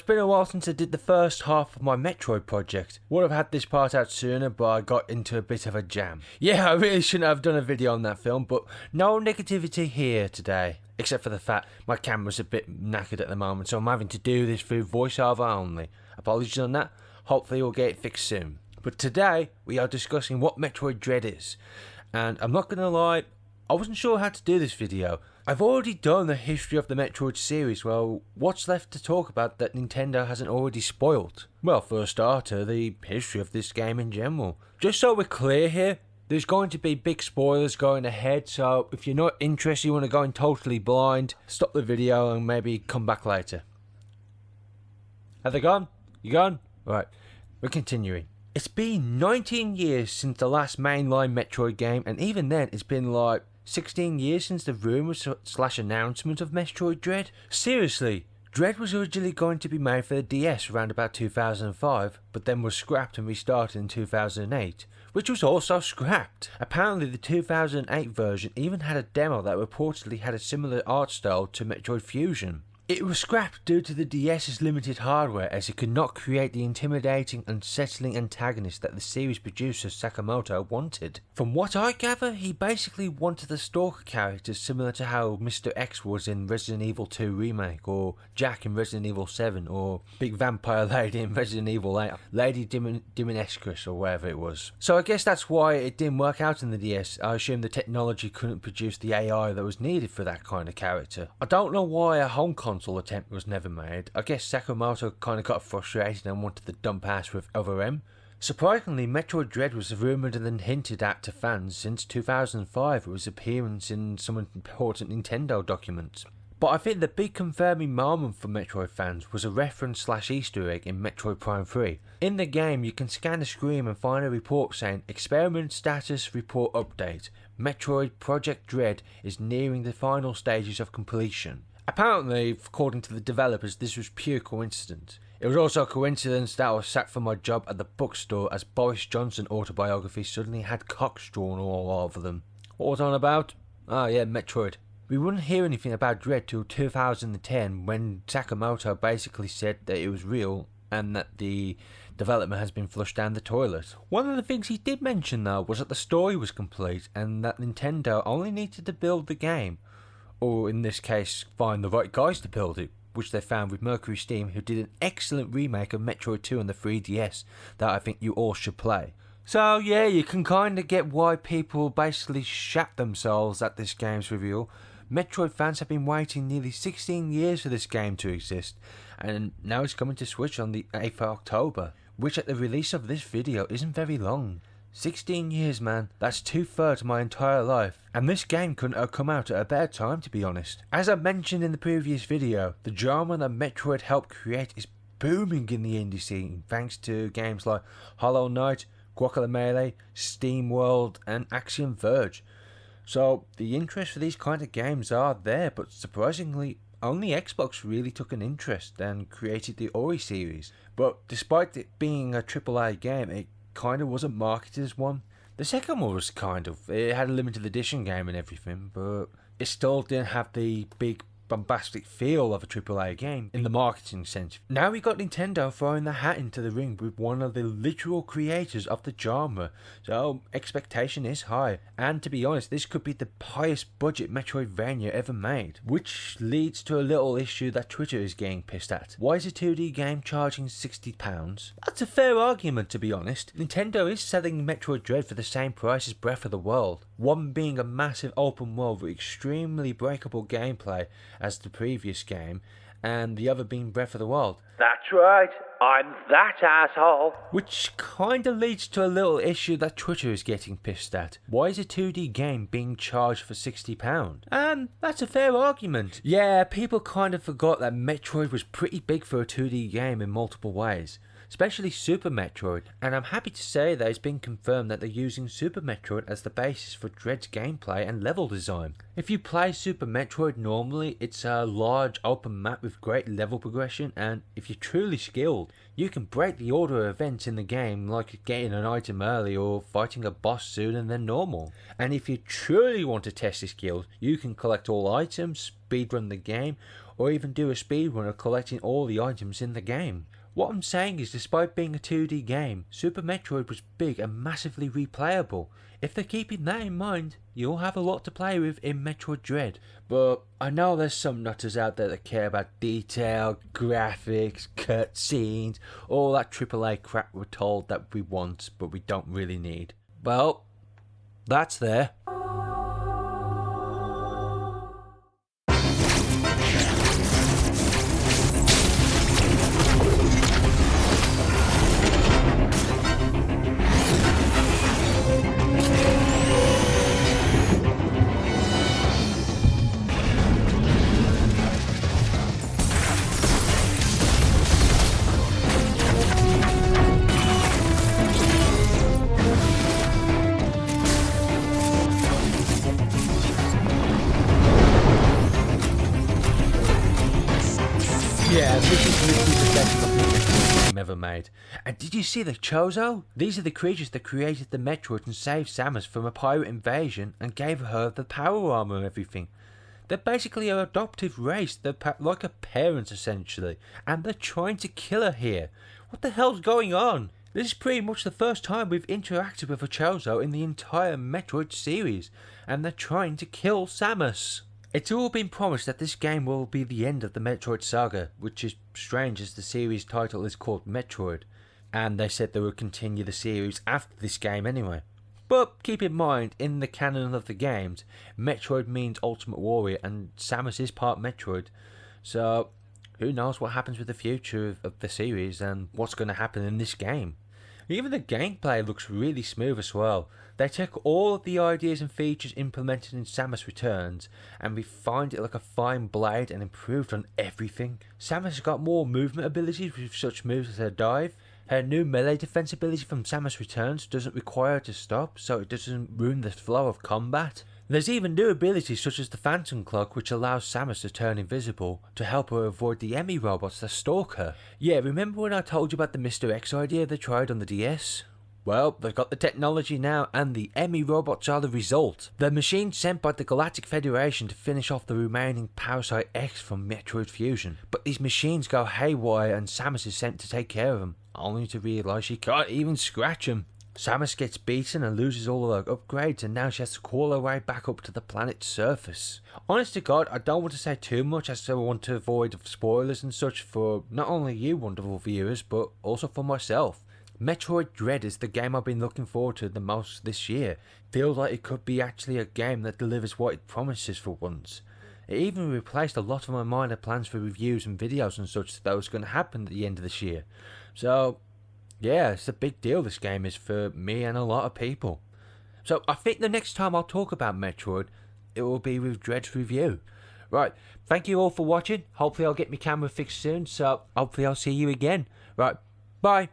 been a while since I did the first half of my Metroid project. Would have had this part out sooner, but I got into a bit of a jam. Yeah, I really shouldn't have done a video on that film, but no negativity here today. Except for the fact my camera's a bit knackered at the moment, so I'm having to do this through voiceover only. Apologies on that. Hopefully we'll get it fixed soon. But today, we are discussing what Metroid Dread is. And I'm not gonna lie, I wasn't sure how to do this video. I've already done the history of the Metroid series. Well, what's left to talk about that Nintendo hasn't already spoiled? Well, for a starter, the history of this game in general. Just so we're clear here, there's going to be big spoilers going ahead, so if you're not interested, you want to go in totally blind, stop the video and maybe come back later. Have they gone? You gone? Right, we're continuing. It's been 19 years since the last mainline Metroid game, and even then it's been like 16 years since the rumours / announcement of Metroid Dread. Seriously, Dread was originally going to be made for the DS around about 2005, but then was scrapped and restarted in 2008, which was also scrapped. Apparently the 2008 version even had a demo that reportedly had a similar art style to Metroid Fusion. It was scrapped due to the DS's limited hardware, as it could not create the intimidating, unsettling antagonist that the series producer Sakamoto wanted. From what I gather, he basically wanted the stalker characters similar to how Mr. X was in Resident Evil 2 Remake, or Jack in Resident Evil 7, or Big Vampire Lady in Resident Evil 8, Lady Dimitrescu or whatever it was. So I guess that's why it didn't work out in the DS. I assume the technology couldn't produce the AI that was needed for that kind of character. I don't know why a home console attempt was never made. I guess Sakamoto kind of got frustrated and wanted the dump ass with other M. Surprisingly, Metroid Dread was rumoured and hinted at to fans since 2005 with its appearance in some important Nintendo documents. But I think the big confirming moment for Metroid fans was a reference / Easter egg in Metroid Prime 3. In the game, you can scan the screen and find a report saying, "Experiment status report update. Metroid Project Dread is nearing the final stages of completion." Apparently, according to the developers, this was pure coincidence. It was also a coincidence that I was sacked from my job at the bookstore as Boris Johnson autobiography suddenly had cocks drawn all over them. What was on about? Oh yeah, Metroid. We wouldn't hear anything about Dread till 2010 when Sakamoto basically said that it was real and that the development has been flushed down the toilet. One of the things he did mention though was that the story was complete and that Nintendo only needed to build the game. Or in this case, find the right guys to build it, which they found with Mercury Steam, who did an excellent remake of Metroid 2 on the 3DS that I think you all should play. So yeah, you can kind of get why people basically shat themselves at this game's reveal. Metroid fans have been waiting nearly 16 years for this game to exist, and now it's coming to Switch on the 8th of October, which at the release of this video isn't very long. 16 years, man, that's 2/3 of my entire life, and this game couldn't have come out at a better time, to be honest. As I mentioned in the previous video, the genre that Metroid helped create is booming in the indie scene thanks to games like Hollow Knight, Guacamelee, SteamWorld and Axiom Verge. So the interest for these kind of games are there, but surprisingly only Xbox really took an interest and created the Ori series. But despite it being a AAA game, it kind of wasn't marketed as one. The second one was it had a limited edition game and everything, but it still didn't have the big bombastic feel of a AAA game in the marketing sense. Now we got Nintendo throwing the hat into the ring with one of the literal creators of the genre, so expectation is high, and to be honest, this could be the highest budget Metroidvania ever made, which leads to a little issue that Twitter is getting pissed at. Why is a 2D game charging £60? That's a fair argument, to be honest. Nintendo is selling Metroid Dread for the same price as Breath of the Wild, one being a massive open world with extremely breakable gameplay as the previous game, and the other being Breath of the Wild. That's right, I'm that asshole. Which kinda leads to a little issue that Twitter is getting pissed at. Why is a 2D game being charged for £60? That's a fair argument. Yeah, people kind of forgot that Metroid was pretty big for a 2D game in multiple ways, especially Super Metroid, and I'm happy to say that it's been confirmed that they're using Super Metroid as the basis for Dread's gameplay and level design. If you play Super Metroid normally, it's a large open map with great level progression, and if you're truly skilled, you can break the order of events in the game, like getting an item early or fighting a boss sooner than normal. And if you truly want to test your skills, you can collect all items, speedrun the game, or even do a speedrun of collecting all the items in the game. What I'm saying is, despite being a 2D game, Super Metroid was big and massively replayable. If they're keeping that in mind, you'll have a lot to play with in Metroid Dread. But I know there's some nutters out there that care about detail, graphics, cutscenes, all that AAA crap we're told that we want but we don't really need. Well, that's there. Yeah, this is literally the best looking game ever made. And did you see the Chozo? These are the creatures that created the Metroid and saved Samus from a pirate invasion and gave her the power armor and everything. They're basically an adoptive race, they're like a parent essentially, and they're trying to kill her here. What the hell's going on? This is pretty much the first time we've interacted with a Chozo in the entire Metroid series, and they're trying to kill Samus. It's all been promised that this game will be the end of the Metroid saga, which is strange as the series title is called Metroid, and they said they would continue the series after this game anyway. But keep in mind, in the canon of the games, Metroid means Ultimate Warrior and Samus is part Metroid, so who knows what happens with the future of the series and what's going to happen in this game. Even the gameplay looks really smooth as well. They took all of the ideas and features implemented in Samus Returns and refined it like a fine blade and improved on everything. Samus has got more movement abilities with such moves as her dive. Her new melee defense ability from Samus Returns doesn't require her to stop, so it doesn't ruin the flow of combat. There's even new abilities such as the Phantom Cloak, which allows Samus to turn invisible to help her avoid the Emmy robots that stalk her. Yeah, remember when I told you about the Mr. X idea they tried on the DS? Well, they've got the technology now, and the Emmy robots are the result. They're machines sent by the Galactic Federation to finish off the remaining Parasite X from Metroid Fusion. But these machines go haywire and Samus is sent to take care of them, only to realise she can't even scratch them. Samus gets beaten and loses all of her upgrades, and now she has to crawl her way back up to the planet's surface. Honest to God, I don't want to say too much as I want to avoid spoilers and such for not only you wonderful viewers, but also for myself. Metroid Dread is the game I've been looking forward to the most this year. Feels like it could be actually a game that delivers what it promises for once. It even replaced a lot of my minor plans for reviews and videos and such that was going to happen at the end of this year. So yeah, it's a big deal this game is for me and a lot of people. So I think the next time I'll talk about Metroid, it will be with Dread's review. Right, thank you all for watching. Hopefully I'll get my camera fixed soon, so hopefully I'll see you again. Right, bye.